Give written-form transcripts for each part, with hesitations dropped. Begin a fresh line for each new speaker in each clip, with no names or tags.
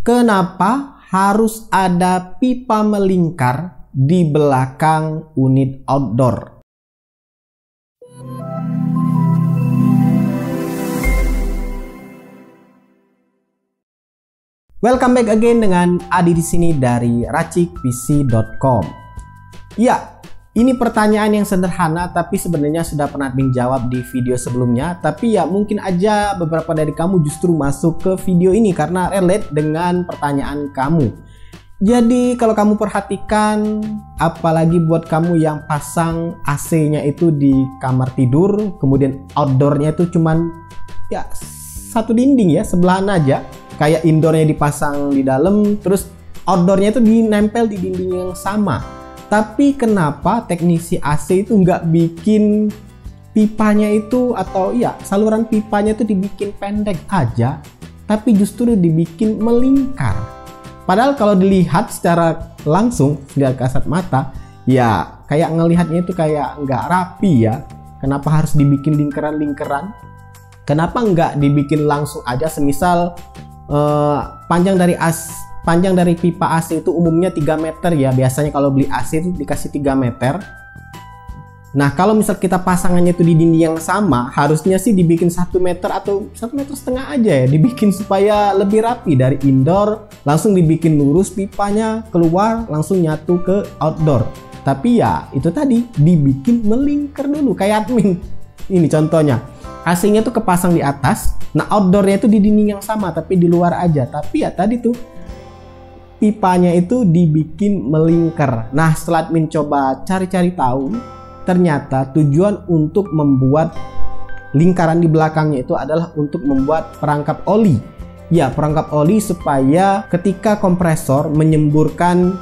Kenapa harus ada pipa melingkar di belakang unit outdoor? Welcome back again dengan Adi di sini dari racikpc.com. Ya, ini pertanyaan yang sederhana tapi sebenarnya sudah pernah admin jawab di video sebelumnya. Tapi ya mungkin aja beberapa dari kamu justru masuk ke video ini karena relate dengan pertanyaan kamu. Jadi kalau kamu perhatikan, apalagi buat kamu yang pasang AC-nya itu di kamar tidur, kemudian outdoor-nya itu cuman ya satu dinding ya, sebelahan aja. Kayak indoornya dipasang di dalam, terus outdoornya itu dinempel di dinding yang sama. Tapi kenapa teknisi AC itu nggak bikin pipanya itu, atau ya saluran pipanya itu dibikin pendek aja, tapi justru dibikin melingkar? Padahal kalau dilihat secara langsung, lihat kasat mata, ya kayak ngelihatnya itu kayak nggak rapi ya. Kenapa harus dibikin lingkaran-lingkaran? Kenapa nggak dibikin langsung aja, semisal panjang dari pipa AC itu umumnya 3 meter ya. Biasanya kalau beli AC itu dikasih 3 meter. Nah, kalau misal kita pasangannya itu di dinding yang sama, harusnya sih dibikin 1 meter atau 1,5 meter aja ya. Dibikin supaya lebih rapi, dari indoor langsung dibikin lurus pipanya keluar langsung nyatu ke outdoor. Tapi ya itu tadi dibikin melingkar dulu kayak admin. Ini contohnya. AC-nya tuh kepasang di atas, nah outdoornya itu di dinding yang sama tapi di luar aja. Tapi ya tadi tuh pipanya itu dibikin melingkar. Nah, setelah admin coba cari-cari tahu, ternyata tujuan untuk membuat lingkaran di belakangnya itu adalah untuk membuat perangkap oli. Ya, perangkap oli supaya ketika kompresor menyemburkan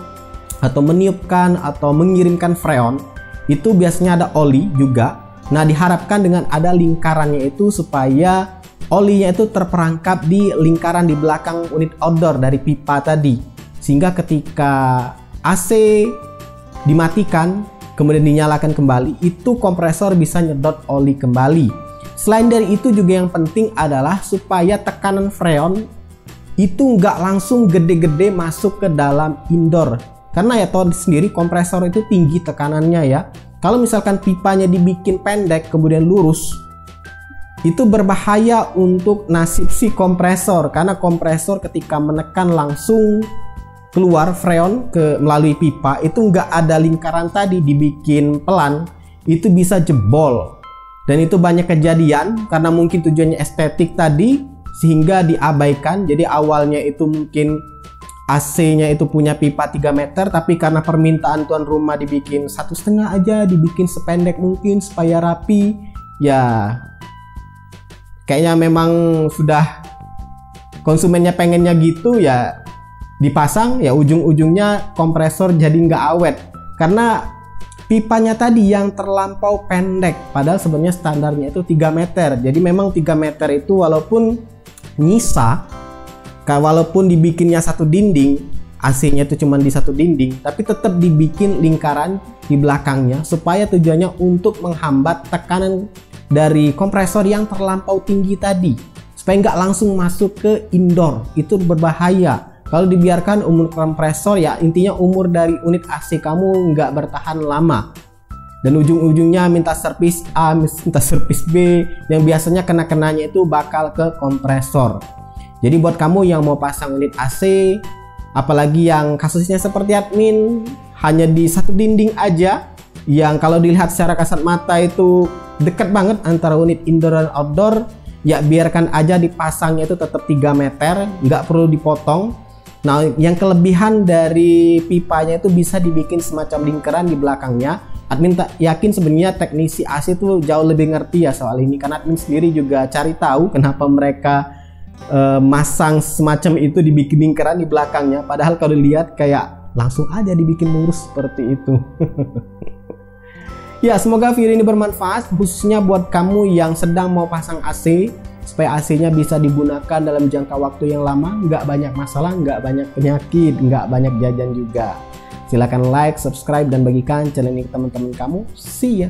atau meniupkan atau mengirimkan freon, itu biasanya ada oli juga. Nah, diharapkan dengan ada lingkarannya itu supaya olinya itu terperangkap di lingkaran di belakang unit outdoor dari pipa tadi. Sehingga ketika AC dimatikan, kemudian dinyalakan kembali, itu kompresor bisa nyedot oli kembali. Selain dari itu juga yang penting adalah supaya tekanan freon itu nggak langsung gede-gede masuk ke dalam indoor. Karena ya tahu sendiri kompresor itu tinggi tekanannya ya. Kalau misalkan pipanya dibikin pendek kemudian lurus, itu berbahaya untuk nasib si kompresor. Karena kompresor ketika menekan langsung keluar freon melalui pipa, itu nggak ada lingkaran tadi, dibikin pelan, itu bisa jebol. Dan itu banyak kejadian karena mungkin tujuannya estetik tadi sehingga diabaikan. Jadi awalnya itu mungkin AC-nya itu punya pipa 3 meter, tapi karena permintaan tuan rumah dibikin 1,5 aja, dibikin sependek mungkin supaya rapi. Ya kayaknya memang sudah konsumennya pengennya gitu ya, dipasang ya, ujung-ujungnya kompresor jadi nggak awet karena pipanya tadi yang terlampau pendek. Padahal sebenarnya standarnya itu 3 meter. Jadi memang 3 meter itu walaupun nyisa, walaupun dibikinnya satu dinding, AC-nya itu cuma di satu dinding, tapi tetap dibikin lingkaran di belakangnya supaya tujuannya untuk menghambat tekanan dari kompresor yang terlampau tinggi tadi, supaya nggak langsung masuk ke indoor. Itu berbahaya. Kalau dibiarkan umur kompresor, ya intinya umur dari unit AC kamu nggak bertahan lama. Dan ujung-ujungnya minta servis A, minta servis B, yang biasanya kena-kenanya itu bakal ke kompresor. Jadi buat kamu yang mau pasang unit AC, apalagi yang kasusnya seperti admin, hanya di satu dinding aja, yang kalau dilihat secara kasat mata itu dekat banget antara unit indoor dan outdoor, ya biarkan aja dipasangnya itu tetap 3 meter, nggak perlu dipotong. Nah, yang kelebihan dari pipanya itu bisa dibikin semacam lingkaran di belakangnya. Admin tak yakin sebenarnya teknisi AC itu jauh lebih ngerti ya soal ini, karena admin sendiri juga cari tahu kenapa mereka masang semacam itu, dibikin lingkaran di belakangnya. Padahal kalau dilihat kayak langsung aja dibikin lurus seperti itu. Ya, semoga video ini bermanfaat khususnya buat kamu yang sedang mau pasang AC, supaya AC-nya bisa digunakan dalam jangka waktu yang lama, nggak banyak masalah, nggak banyak penyakit, nggak banyak jajan juga. Silahkan like, subscribe, dan bagikan channel ini ke teman-teman kamu. See ya!